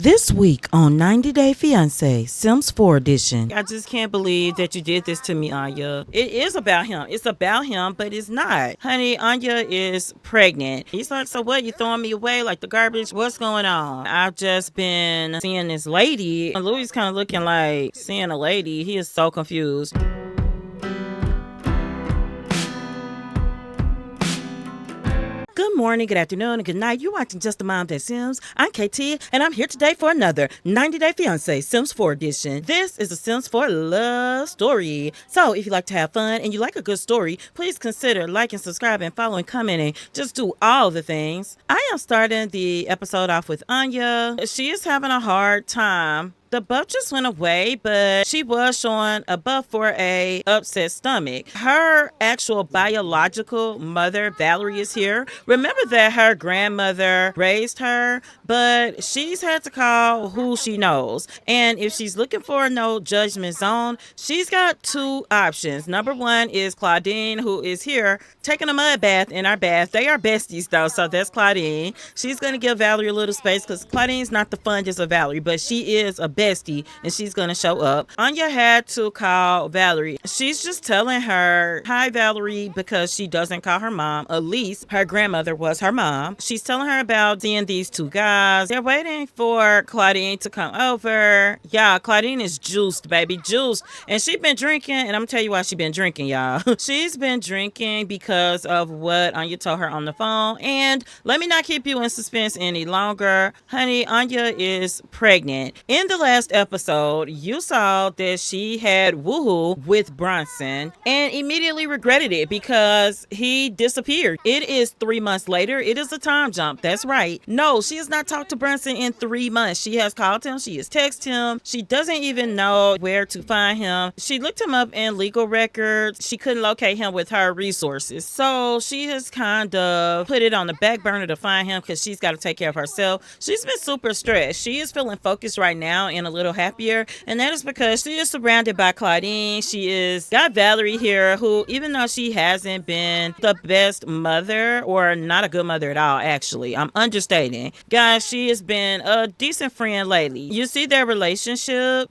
This week on 90 Day Fiancé, Sims 4 edition. I just can't believe that you did this to me, Anya. It is about him. It's about him, but it's not. Honey, Anya is pregnant. He's like, so what? You throwing me away like the garbage? What's going on? I've just been seeing this lady. And Louis kind of looking like seeing a lady. He is so confused. Good morning, good afternoon, and good night. You're watching Justamomthatsims. I'm KT, and I'm here today for another 90 Day Fiancé Sims 4 edition. This is a Sims 4 love story. So if you like to have fun and you like a good story, please consider liking, subscribing, following, commenting. Just do all the things. I am starting the episode off with Anya. She is having a hard time. The buff just went away, but she was showing a buff for a upset stomach. Her actual biological mother, Valerie, is here. Remember that her grandmother raised her, but she's had to call who she knows. And if she's looking for a no judgment zone, she's got two options. Number one is Claudine, who is here taking a mud bath in our bath. They are besties, though, so that's Claudine. She's going to give Valerie a little space because Claudine's not the fondest of Valerie, but she is a bestie and she's gonna show up. Anya had to call Valerie. She's just telling her, hi Valerie, because she doesn't call her mom. At least her grandmother was her mom. She's telling her about seeing these two guys. They're waiting for Claudine to come over. Yeah, Claudine is juiced, baby, juiced. And she's been drinking, and I'm gonna tell you why she's been drinking, y'all. She's been drinking because of what Anya told her on the phone. And let me not keep you in suspense any longer. Honey, Anya is pregnant. In the last episode, you saw that she had woohoo with Brunson and immediately regretted it because he disappeared. It is 3 months later. It is a time jump. That's right. No, she has not talked to Brunson in 3 months. She has called him. She has texted him. She doesn't even know where to find him. She looked him up in legal records. She couldn't locate him with her resources. So she has kind of put it on the back burner to find him because she's got to take care of herself. She's been super stressed. She is feeling focused right now and a little happier, and that is because she is surrounded by Claudine. She is got Valerie here, who, even though she hasn't been the best mother, or not a good mother at all, actually, I'm understating, guys, she has been a decent friend lately. You see their relationship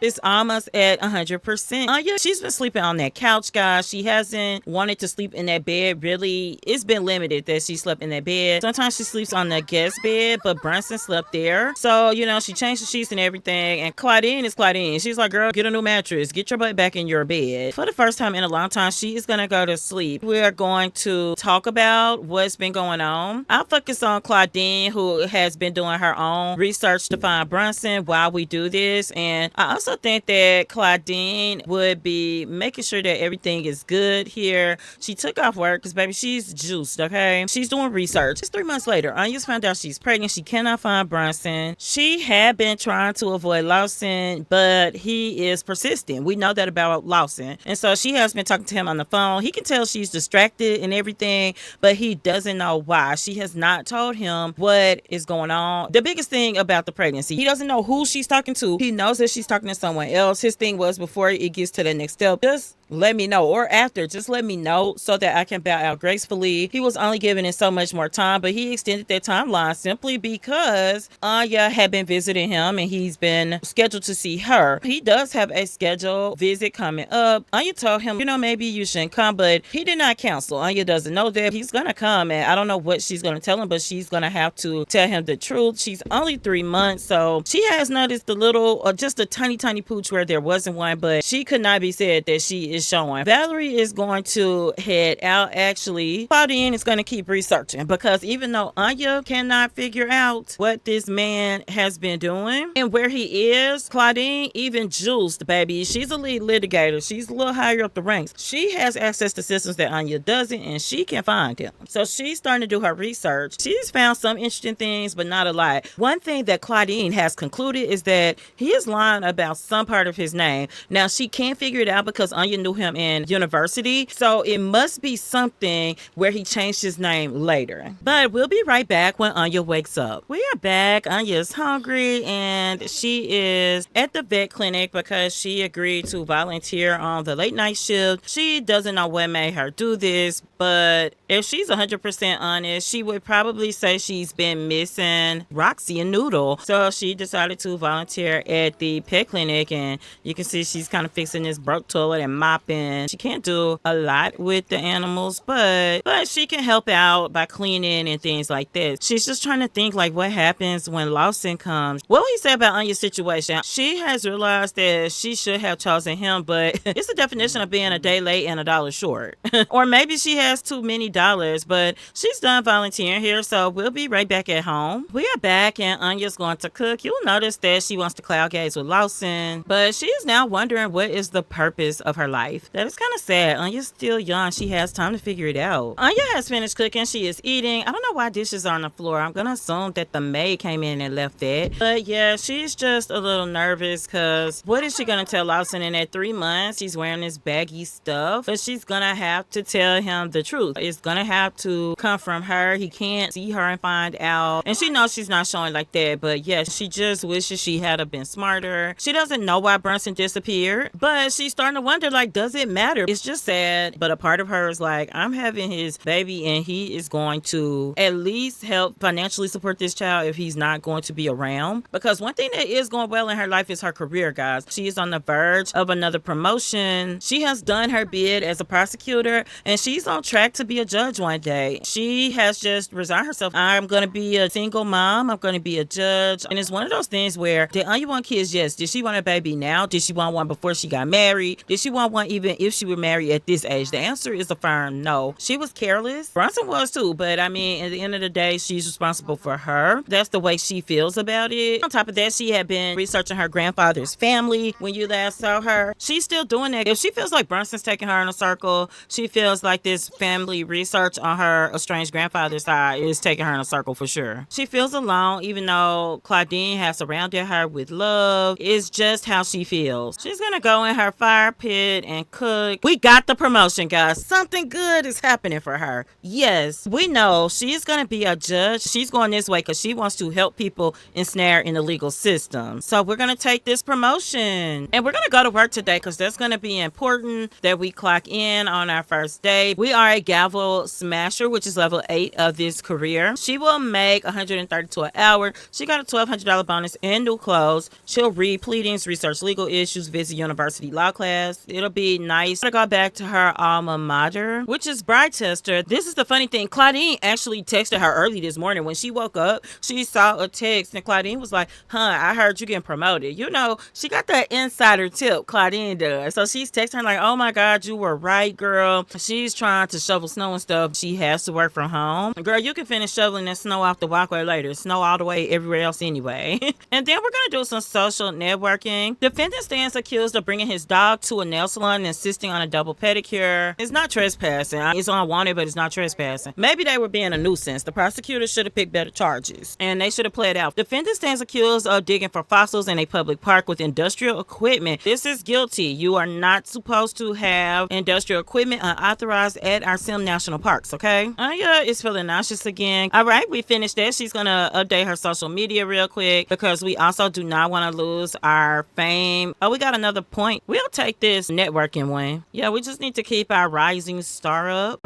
is almost at 100%. Yeah, she's been sleeping on that couch, guys. She hasn't wanted to sleep in that bed, really. It's been limited that she slept in that bed. Sometimes she sleeps on the guest bed, but Brunson slept there, so you know, she changed the sheets and everything. And Claudine is Claudine. She's like, girl, get a new mattress, get your butt back in your bed. For the first time in a long time, she is gonna go to sleep. We are going to talk about what's been going on. I'll focus on Claudine, who has been doing her own research to find Brunson while we do this. And I also think that Claudine would be making sure that everything is good here. She took off work because, baby, she's juiced, okay? She's doing research. It's 3 months later. Anya's found out she's pregnant. She cannot find Brunson. She had been trying to avoid Lawson, but he is persistent. We know that about Lawson. And so she has been talking to him on the phone. He can tell she's distracted and everything, but he doesn't know why. She has not told him what is going on. The biggest thing about the pregnancy, he doesn't know who she's talking to. He knows that she's talking to someone else. His thing was, before it gets to the next step, just let me know, or after, just let me know so that I can bow out gracefully. He was only given it so much more time, but he extended that timeline simply because Anya had been visiting him and he's been scheduled to see her. He does have a scheduled visit coming up. Anya told him, you know, maybe you shouldn't come, but he did not cancel. Anya doesn't know that he's gonna come, and I don't know what she's gonna tell him, but she's gonna have to tell him the truth. She's only 3 months, so she has noticed the little, just a tiny pooch where there wasn't one, but she could not be said that she is showing. Valerie is going to head out. Actually, Claudine is going to keep researching, because even though Anya cannot figure out what this man has been doing and where he is, Claudine, even juiced, baby, she's a lead litigator. She's a little higher up the ranks. She has access to systems that Anya doesn't, and she can find him. So she's starting to do her research. She's found some interesting things, but not a lot. One thing that Claudine has concluded is that he is lying about some part of his name. Now, she can't figure it out because Anya knew him in university, so it must be something where he changed his name later. But we'll be right back when Anya wakes up. We are back. Anya is hungry and she is at the vet clinic because she agreed to volunteer on the late night shift. She doesn't know what made her do this, but if she's 100% honest, she would probably say she's been missing Roxy and Noodle. So she decided to volunteer at the pet clinic, and you can see she's kind of fixing this broke toilet and mopping. She can't do a lot with the animals, but she can help out by cleaning and things like that. She's just trying to think like what happens when Lawson comes. What will he say about Anya's situation? She has realized that she should have chosen him, but it's the definition of being a day late and $1 short. Or maybe she has too many dollars, but she's done volunteering here, so we'll be right back at home. We are back and Anya's going to cook. You'll notice that she wants to cloud gaze with Lawson, but she is now wondering what is the purpose of her life. That is kind of sad. Anya's still young. She has time to figure it out. Anya has finished cooking. She is eating. I don't know why dishes are on the floor. I'm gonna assume that the maid came in and left that. But yeah, she's just a little nervous because what is she gonna tell Lawson in that 3 months? She's wearing this baggy stuff, but she's gonna have to tell him the truth. It's gonna have to come from her. He can't see her and find out. And she knows she's not showing like that, but yeah, she just wishes she had been smarter. She doesn't know why Brunson disappeared, but she's starting to wonder, like, does it matter? It's just sad, but a part of her is like, I'm having his baby and he is going to at least help financially support this child if he's not going to be around. Because one thing that is going well in her life is her career, guys. She is on the verge of another promotion. She has done her bid as a prosecutor and she's on track to be a judge one day. She has just resigned herself. I'm going to be a single mom. I'm going to be a judge. And it's one of those things where, did Anya want kids? Yes. Did she want a baby now? Did she want one before she got married? Did she want one even if she were married at this age? The answer is a firm no. She was careless. Brunson was too, but I mean, at the end of the day, she's responsible for her. That's the way she feels about it. On top of that, she had been researching her grandfather's family when you last saw her. She's still doing that. If she feels like Brunson's taking her in a circle, she feels like this family research on her estranged grandfather's side is taking her in a circle for sure. She feels alone, even though Claudine has surrounded her with love. It's just how she feels. She's gonna go in her fire pit and cook. We got the promotion, guys. Something good is happening for her. Yes, we know she's gonna be a judge. She's going this way because she wants to help people ensnared in the legal system. So we're gonna take this promotion and we're gonna go to work today because that's gonna be important that we clock in on our first day. We are a gavel smasher, which is level 8 of this career. She will make $132 an hour. She got a $1,200 bonus and new clothes. She'll read pleadings, research legal issues, visit university law class. It'll be nice to go back to her alma mater, which is Brightester. This is the funny thing. Claudine actually texted her early this morning. When she woke up, she saw a text and Claudine was like, I heard you getting promoted. You know, she got that insider tip, Claudine does. So she's texting her like, oh my God, you were right, girl. She's trying to shovel snow and stuff. She has to work from home. Girl, you can finish shoveling that snow off the walkway later. Snow all the way everywhere else anyway. And then we're going to do some social networking. Defendant stands accused of bringing his dog to a nail salon and insisting on a double pedicure. It's not trespassing. It's unwanted, but it's not trespassing. Maybe they were being a nuisance. The prosecutor should have picked better charges and they should have played out. Defendant stands accused of digging for fossils in a public park with industrial equipment. This is guilty. You are not supposed to have industrial equipment unauthorized at our Sim National Parks, okay? Anya is feeling nauseous again. All right, we finished that. She's going to update her social media real quick because we also do not want to lose our fame. Oh, we got another point. We'll take this networking one. Yeah, we just need to keep our rising star up.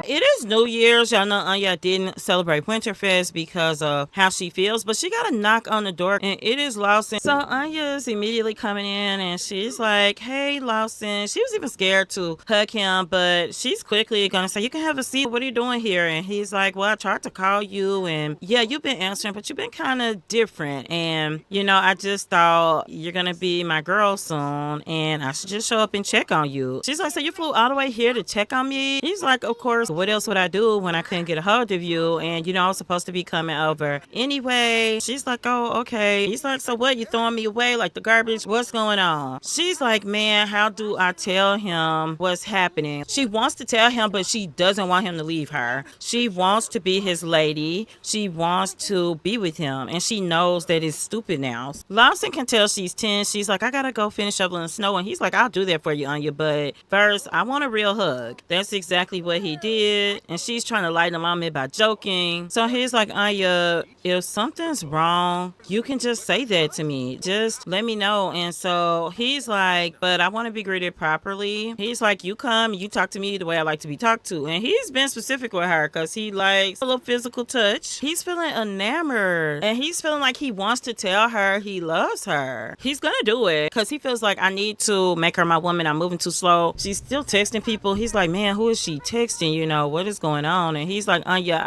It is New Year's. Y'all know Anya didn't celebrate Winterfest because of how she feels, but she got a knock on the door and it is Lawson. So Anya's immediately coming in and she's like, hey, Lawson. She was even scared to hug him, but she's quickly gonna say, you can have a seat. What are you doing here? And he's like, well, I tried to call you and yeah, you've been answering, but you've been kind of different. And, you know, I just thought you're gonna be my girl soon and I should just show up and check on you. She's like, so you flew all the way here to check on me? He's like, of course. What else would I do when I couldn't get a hold of you? And, you know, I was supposed to be coming over anyway. She's like, oh, okay. He's like, so what? You throwing me away like the garbage? What's going on? She's like, man, how do I tell him what's happening? She wants to tell him, but she doesn't want him to leave her. She wants to be his lady. She wants to be with him. And she knows that it's stupid now. Lawson can tell she's 10. She's like, I gotta go finish shoveling the snow. And he's like, I'll do that for you, Anya. But first, I want a real hug. That's exactly what he did. it. And she's trying to lighten him on it by joking. So he's like, Anya, if something's wrong, you can just say that to me. Just let me know. And so he's like, but I want to be greeted properly. He's like, you come, you talk to me the way I like to be talked to. And he's been specific with her because he likes a little physical touch. He's feeling enamored. And he's feeling like he wants to tell her he loves her. He's gonna do it because he feels like I need to make her my woman. I'm moving too slow. She's still texting people. He's like, man, who is she texting? You know, what is going on? And he's like, Anya,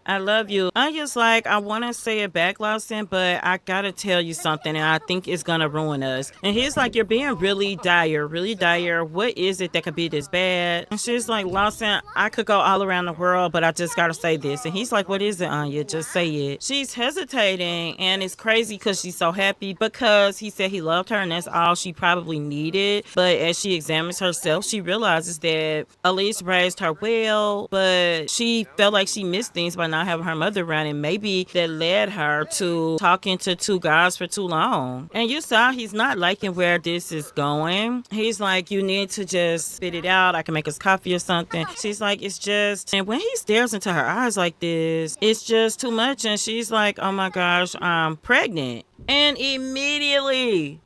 I love you. Anya's like, I want to say it back, Lawson, but I gotta tell you something, and I think it's gonna ruin us. And he's like, you're being really dire, really dire. What is it that could be this bad? And she's like, Lawson, I could go all around the world, but I just gotta say this. And he's like, what is it, Anya? Just say it. She's hesitating, and it's crazy because she's so happy because he said he loved her, and that's all she probably needed. But as she examines herself, she realizes that Elise raised her well, but she felt like she missed things by not having her mother around, and maybe that led her to talking to two guys for too long. And you saw he's not liking where this is going. He's like, you need to just spit it out. I can make us coffee or something. She's like, it's just, and when he stares into her eyes like this, it's just too much. And she's like, oh my gosh, I'm pregnant. And immediately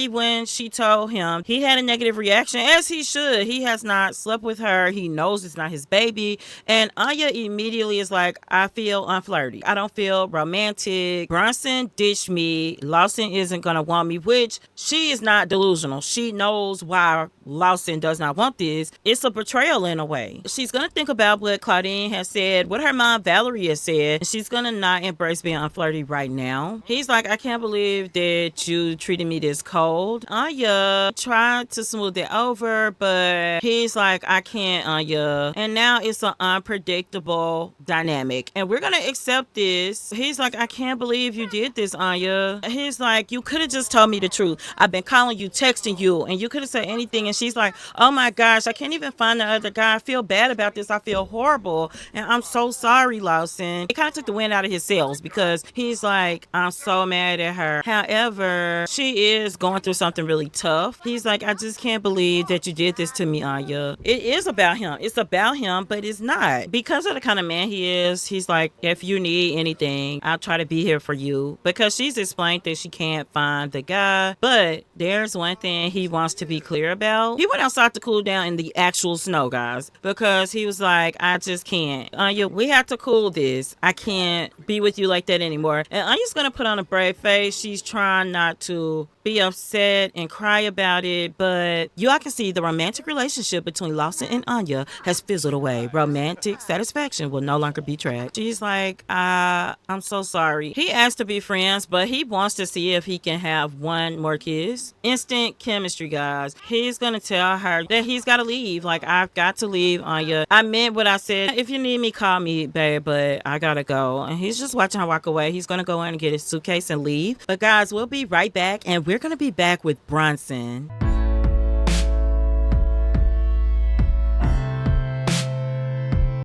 when she told him, he had a negative reaction, as he should. He has not slept with her. He knows it's not his baby. And Anya immediately is like, I feel unflirty. I don't feel romantic. Brunson ditched me. Lawson isn't going to want me, which she is not delusional. She knows why Lawson does not want this. It's a betrayal in a way. She's going to think about what Claudine has said, what her mom Valerie has said. And she's going to not embrace being unflirty right now. He's like, I can't believe that you treated me this cold. Anya tried to smooth it over, but he's like, I can't, Anya. And now it's an unpredictable dynamic. And we're going to accept this. He's like, I can't believe you did this, Anya. He's like, you could have just told me the truth. I've been calling you, texting you, and you could have said anything. And she's like, oh my gosh, I can't even find the other guy. I feel bad about this. I feel horrible. And I'm so sorry, Lawson. It kind of took the wind out of his sails because he's like, I'm so mad at her. However, she is going through something really tough. He's like, I just can't believe that you did this to me, Anya. It is about him. It's about him, but it's not. Because of the kind of man he is, he's like, if you need anything, I'll try to be here for you. Because she's explained that she can't find the guy. But there's one thing he wants to be clear about. He went outside to cool down in the actual snow, guys. Because he was like, I just can't. Anya, we have to cool this. I can't be with you like that anymore. And Anya's going to put on a brave face. She's trying not to be upset and cry about it, but y'all can see the romantic relationship between Lawson and Anya has fizzled away. Romantic satisfaction will no longer be tracked. She's like, I'm so sorry. He asked to be friends, but he wants to see if he can have one more kiss. Instant chemistry, guys. He's gonna tell her that he's gotta leave. Like, I've got to leave, Anya. I meant what I said. If you need me, call me, babe, but I gotta go. And he's just watching her walk away. He's gonna go in and get his suitcase and leave. But guys, we'll be right back, and we're going to be back with Brunson.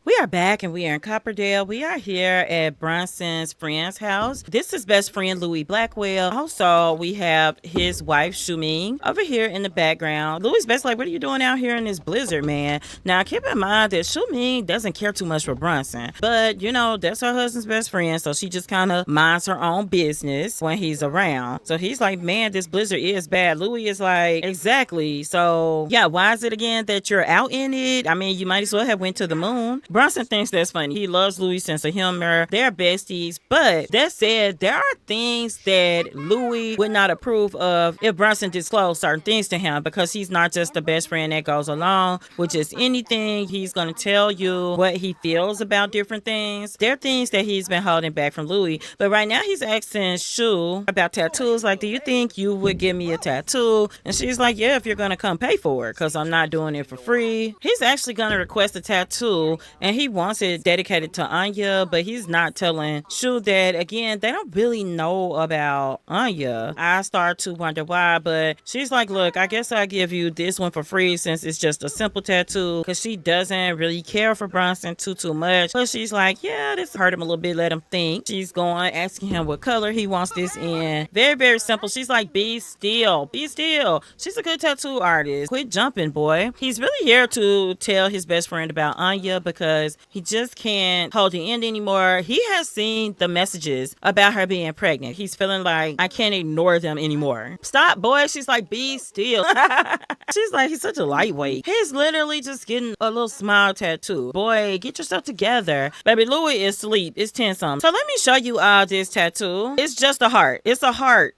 We are back and we are in Copperdale. We are here at Brunson's friend's house. This is best friend Louis Blackwell. Also, we have his wife Shuming over here in the background. Louis best like, what are you doing out here in this blizzard, man? Now, keep in mind that Shuming doesn't care too much for Brunson. But, you know, that's her husband's best friend. So she just kind of minds her own business when he's around. So he's like, man, this blizzard is bad. Louis is like, exactly. So, yeah, why is it again that you're out in it? I mean, you might as well have went to the moon. Brunson thinks that's funny. He loves Louis' sense of humor. They're besties. But that said, there are things that Louis would not approve of if Brunson disclosed certain things to him, because he's not just the best friend that goes along with just anything. He's going to tell you what he feels about different things. There are things that he's been holding back from Louis. But right now he's asking Shu about tattoos. Like, do you think you would give me a tattoo? And she's like, yeah, if you're going to come pay for it, because I'm not doing it for free. He's actually going to request a tattoo, and he wants it dedicated to Anya, but he's not telling Shu that. Again, they don't really know about Anya. I start to wonder why, but she's like, look, I guess I'll give you this one for free since it's just a simple tattoo, because she doesn't really care for Brunson too much. But she's like, yeah, this hurt him a little bit, let him think. She's going, asking him what color he wants this in. Very simple. She's like, be still, be still. She's a good tattoo artist. Quit jumping, boy. He's really here to tell his best friend about Anya because he just can't hold the end anymore. He has seen the messages about her being pregnant. He's feeling like, I can't ignore them anymore. Stop, boy. She's like, be still. She's like, he's such a lightweight. He's literally just getting a little smile tattoo. Boy, get yourself together. Baby Louie is asleep. It's 10 something. So let me show you all this tattoo. It's just a heart. It's a heart.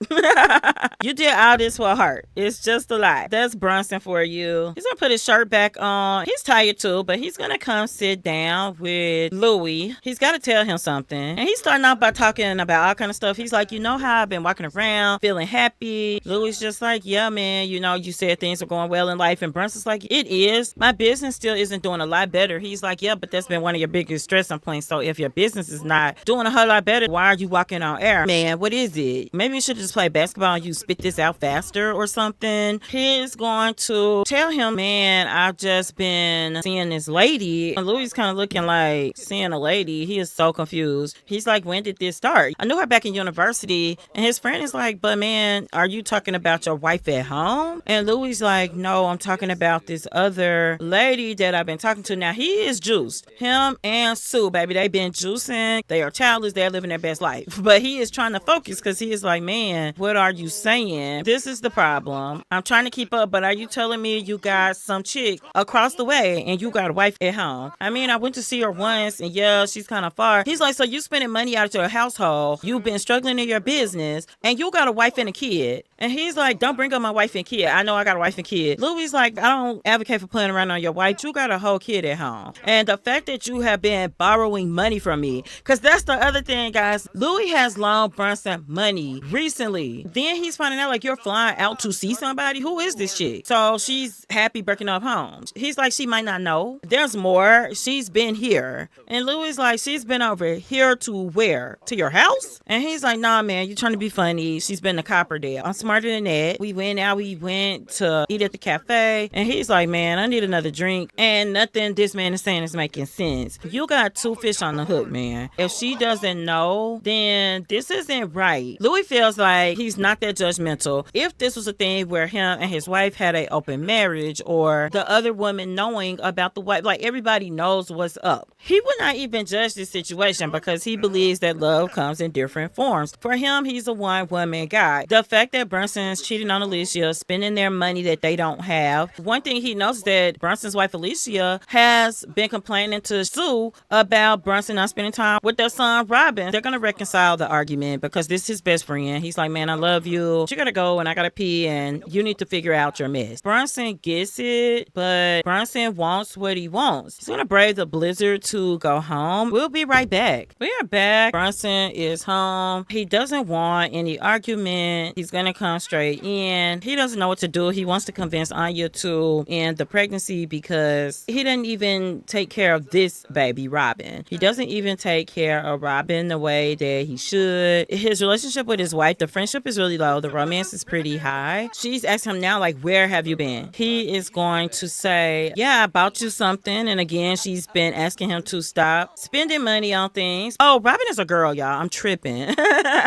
You did all this for a heart. It's just a lot. That's Brunson for you. He's gonna put his shirt back on. He's tired too, but he's gonna come sit down with Louie. He's gotta tell him something. And he's starting out by talking about all kind of stuff. He's like, you know how I've been walking around feeling happy? Louie's just like, yeah, man, you know, you said things are going well in life. And Brunson's like, it is. My business still isn't doing a lot better. He's like, yeah, but that's been one of your biggest stressing points. So if your business is not doing a whole lot better, why are you walking on air? Man, what is it? Maybe you should just play basketball and you spit this out faster or something. He's going to tell him, man, I've just been seeing this lady. And Louie's kind of looking like, seeing a lady. He is so confused. He's like, when did this start? I knew her back in university. And his friend is like, but man, are you talking about your wife at home? And Louie's like, no, I'm talking about this other lady that I've been talking to. Now, he is juiced. Him and Sue, baby, they've been juicing. They are childless. They're living their best life. But he is trying to focus because he is like, man, what are you saying? This is the problem. I'm trying to keep up, but are you telling me you got some chick across the way and you got a wife at home? I mean, I went to see her once and yeah, she's kind of far. He's like, so you spending money out of your household. You've been struggling in your business and you got a wife and a kid. And he's like, don't bring up my wife and kid. I know I got a wife and kid. Louie's like, I don't advocate for playing around on your wife. You got a whole kid at home. And the fact that you have been borrowing money from me, because that's the other thing, guys. Louie has loaned Brunson money recently. Then he's finding out like you're flying out to see somebody. Who is this chick? So she's happy breaking up homes. He's like, she might not know. There's more. She's been here. And Louie's like, she's been over here to where? To your house? And he's like, nah, man, you trying to be funny. She's been to Copperdale. I'm smarter than that. We went to eat at the cafe. And he's like, man, I need another drink. And nothing this man is saying is making sense. You got two fish on the hook, man. If she doesn't know, then this isn't right. Louie feels like he's not that judgmental. If this was a thing where him and his wife had an open marriage or the other woman knowing about the wife, like everybody knows what's up, he would not even judge this situation because he believes that love comes in different forms. For him, he's a one-woman guy. The fact that Brunson's cheating on Alicia, spending their money that they don't have. One thing he knows that Brunson's wife Alicia has been complaining to Sue about Brunson not spending time with their son Robin. They're gonna reconcile the argument because this is his best friend. He's like, man, I love you. You gotta go and I gotta pee and you need to figure out your mess. Brunson gets it, but Brunson wants what he wants. He's gonna brave the blizzard to go home. We'll be right back. We are back. Brunson is home. He doesn't want any argument. He's gonna come straight in. He doesn't know what to do. He wants to convince Anya to end the pregnancy because he didn't even take care of this baby, Robin. He doesn't even take care of Robin the way that he should. His relationship with his wife, the friendship is really low. The romance is pretty high. She's asking him now, like, where have you been? He is going to say, yeah, I bought you something. And again, she's been asking him to stop spending money on things. Oh, Robin is a girl, y'all. I'm tripping.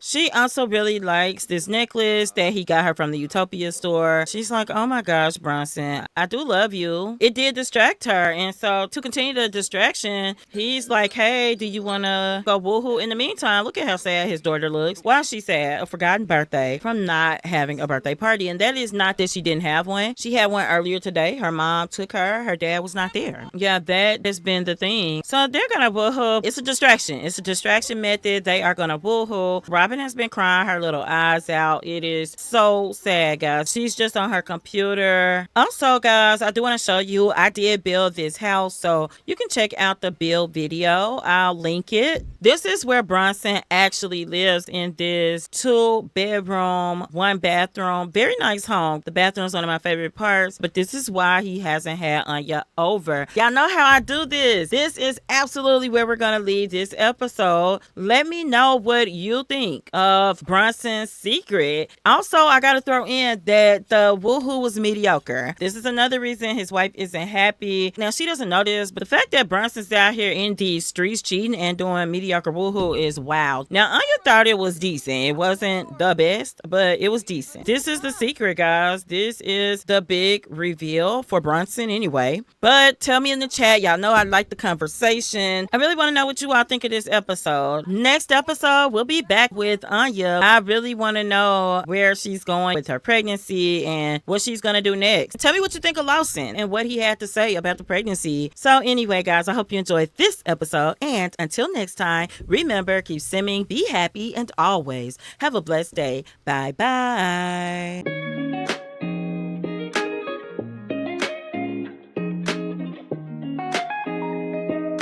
She also really likes this necklace that he got her from the Utopia store. She's like, oh my gosh, Brunson, I do love you. It did distract her. And so to continue the distraction, he's like, hey, do you want to go woohoo? In the meantime, look at how sad his daughter looks. Why is she sad? A forgotten birthday from not having a birthday party. And that is not that she didn't have one. She had one earlier today. Her mom took her. Her dad was not there. Yeah, that has been the thing. So they're going to woohoo. It's a distraction. It's a distraction method. They are going to woohoo. Robin has been crying her little eyes out. It is is so sad, guys. She's just on her computer. Also, guys, I do want to show you, I did build this house, so you can check out the build video. I'll link it. This is where Brunson actually lives, in this 2-bedroom, 1-bathroom, very nice home. The bathroom is one of my favorite parts, but this is why he hasn't had Anya over. Y'all know how I do this. This is absolutely where we're gonna leave this episode. Let me know what you think of Brunson's secret. Also, I gotta throw in that the woohoo was mediocre. This is another reason his wife isn't happy. Now, she doesn't know this, but the fact that Brunson's out here in these streets cheating and doing mediocre woohoo is wild. Now, Anya thought it was decent. It wasn't the best, but it was decent. This is the secret, guys. This is the big reveal for Brunson anyway. But tell me in the chat. Y'all know I like the conversation. I really want to know what you all think of this episode. Next episode, we'll be back with Anya. I really want to know where she's going with her pregnancy and what she's going to do next. Tell me what you think of Lawson and what he had to say about the pregnancy. So anyway, guys, I hope you enjoyed this episode. And until next time, remember, keep simming, be happy, and always have a blessed day. Bye-bye.